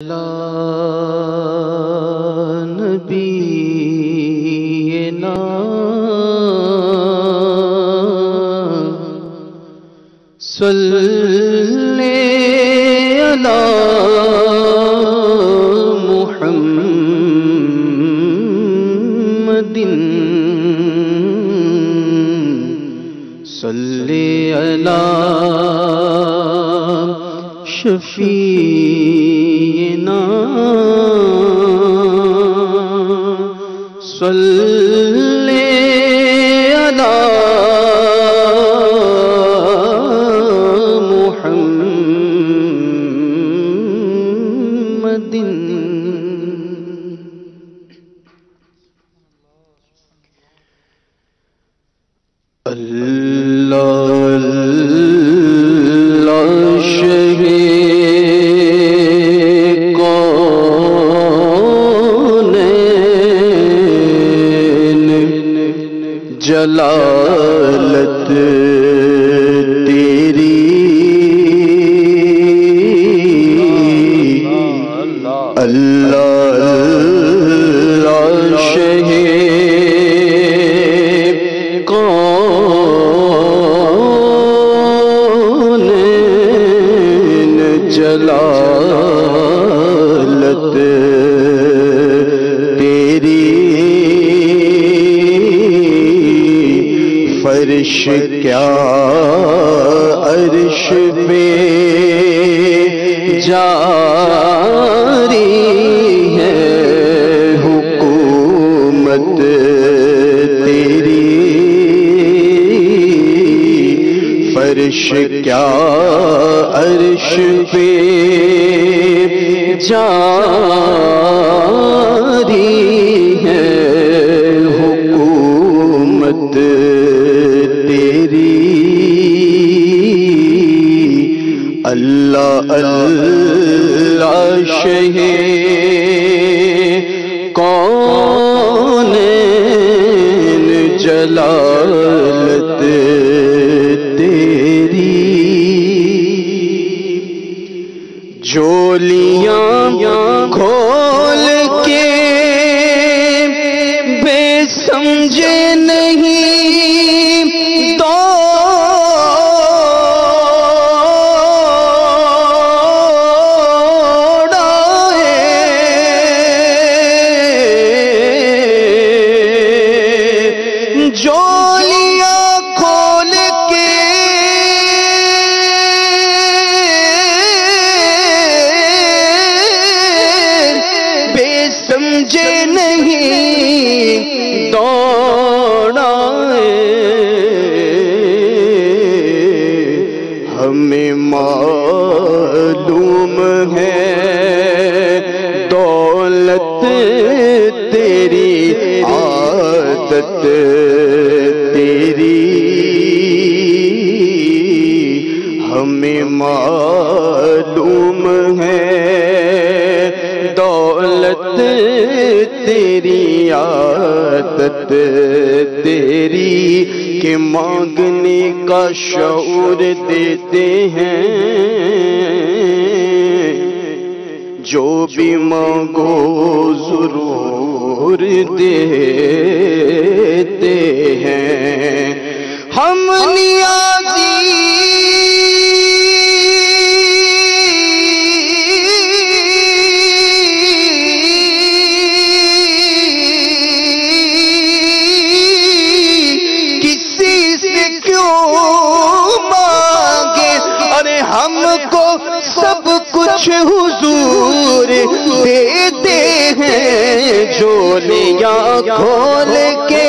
نبینا صلی علی محمد صلی علی شفیعنا صلی علی محمد جلالت تیری اللہ شہ کونین جلالت تیری فرش کیا عرش پہ جاری ہے حکومت تیری فرش کیا عرش پہ جاری ہے حکومت اللہ اللہ شہ کونین جلالت تیری جولیاں کھول کے بے سمجھے نہیں جولیاں کھول کے بے سمجھے نہیں دوڑائے ہمیں معلوم ہے دولت تیری عادت تیری ہمیں معلوم ہے دولت تیری عادت تیری کہ مانگنے کا شعور دیتے ہیں جو بھی مانگو ضرور دیتے ہیں ہم نیازی کسی سے کیوں مانگے ارے ہم کو سب کچھ حضور دیتے ہیں جولیاں کھول کے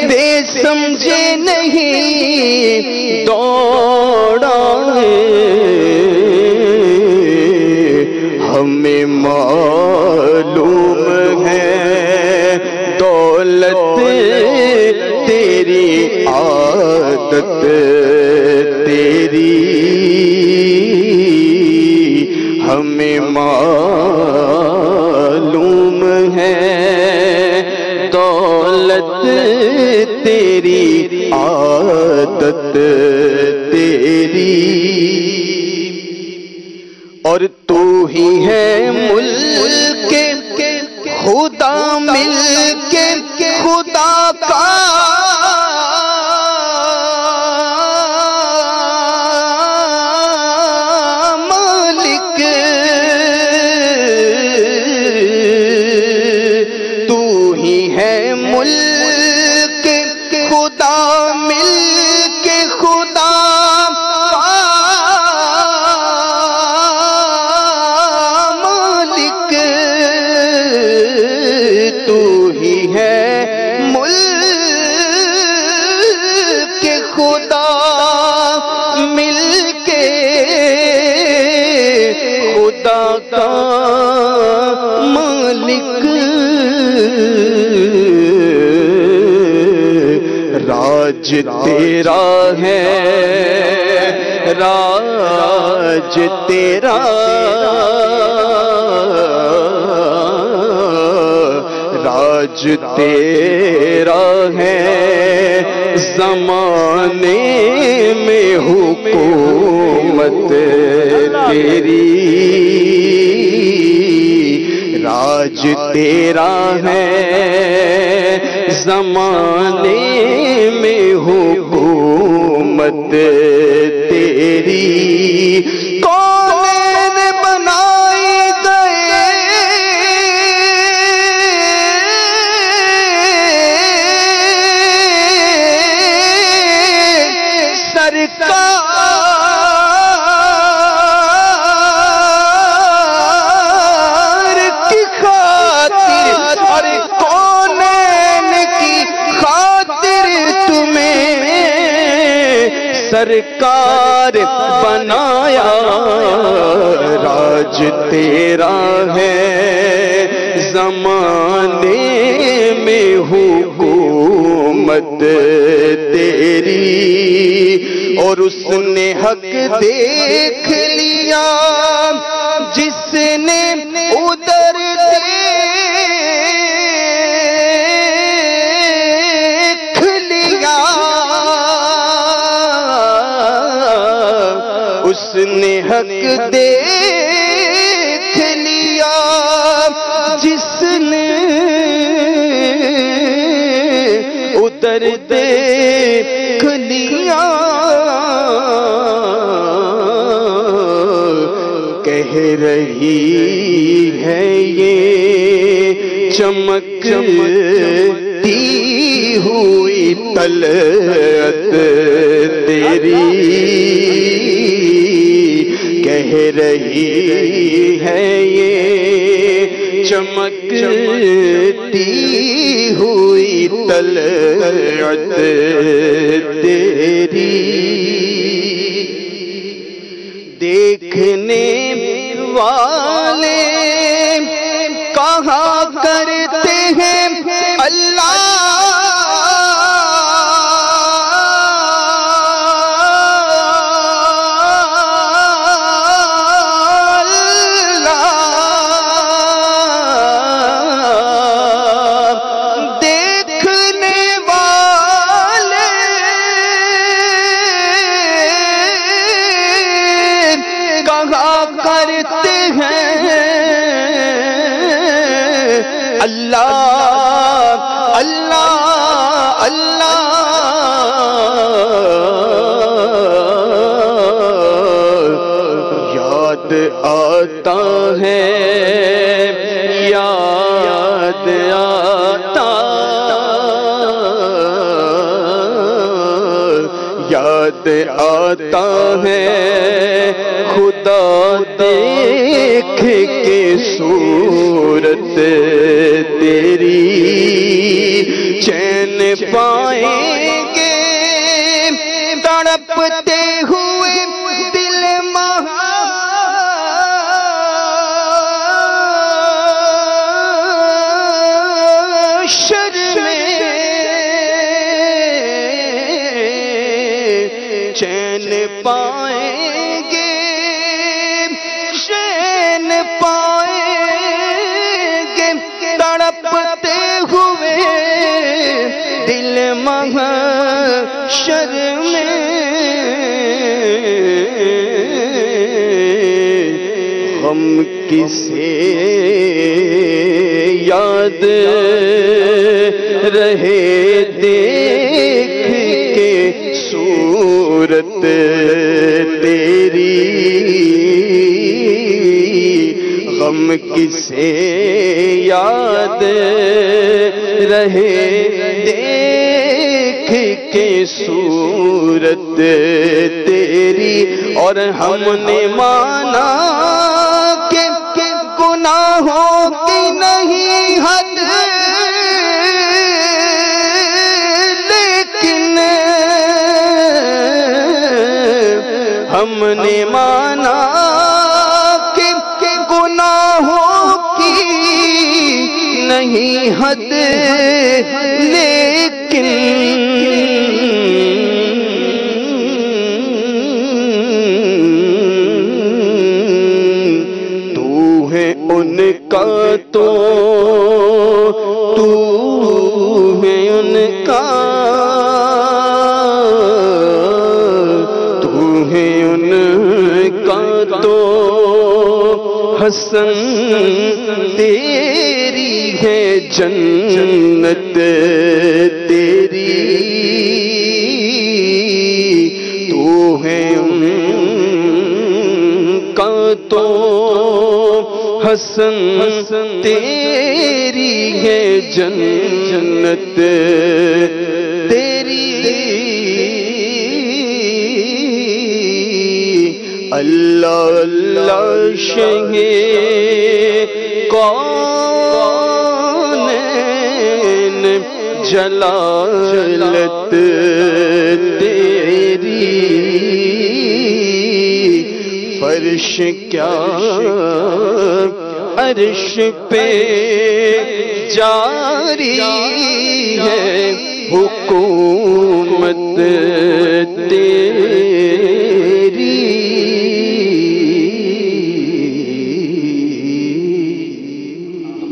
بے سمجھے نہیں دوڑائے ہمیں معلوم ہے دولت تیری عادت تیری ہمیں معلوم ہے دولت تیری عادت تیری اور تو ہی ہے ملک خدا ملک خدا کا مالک، تو ہی ہے ملک خدا ملک خدا کا مالک، تو ہی ہے ملک خدا ملک خدا کا مالک، راج تیرا ہے راج تیرا، راج تیرا ہے زمانے میں حکومت تیری، راج تیرا ہے زمانے میں حکومت تیری، کونین بنائی گئے سرکار کی خاطر، اور کونین کی خاطر تمہیں سرکار بنایا، راج تیرا ہے زمانے میں حکومت تیری، اور اس نے حق دیکھ لیا جس نے ادھر دیکھ لیا، اس نے حق دیکھ لیا جس نے ادھر دیکھ لیا، کہہ رہی ہے یہ چمکتی ہوئی طلعت تیری، کہہ رہی ہے یہ چمکتی ہوئی طلعت تیری، دیکھنے والے کہا کرتے ہیں اللہ کرتے ہیں اللہ اللہ اللہ، یاد آتا ہے یاد آتا، یاد آتا ہے خدا دیکھ کے صورت تیری، چین پائیں گے تڑپتے ہوئے دل محشر میں، چین پائیں گے چین پائیں گے تڑپتے ہوئے دل محشر میں، کسے یاد رہے دیکھ کے صورت تیری، غم کسے یاد رہے دیکھ کے صورت تیری۔ اور ہم نے مانا کہ گناہوں کی نہیں حد، لیکن ہم نے مانا کہ گناہوں کی نہیں حد، لیکن ان کا تو ہے ان کا، تو ہے ان کا تو حسن تیری ہے جنت تیری، تو ہے ان کا تو حسن تیری ہے جنت تیری۔ اللہ اللہ شہ کونین جلالت تیری، فرش کیا عرش پہ جاری ہے حکومت تیری۔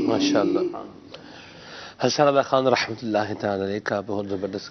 ماشاءاللہ حسن علی خان رحمۃ اللہ تعالی علیہ کا بہت زبردست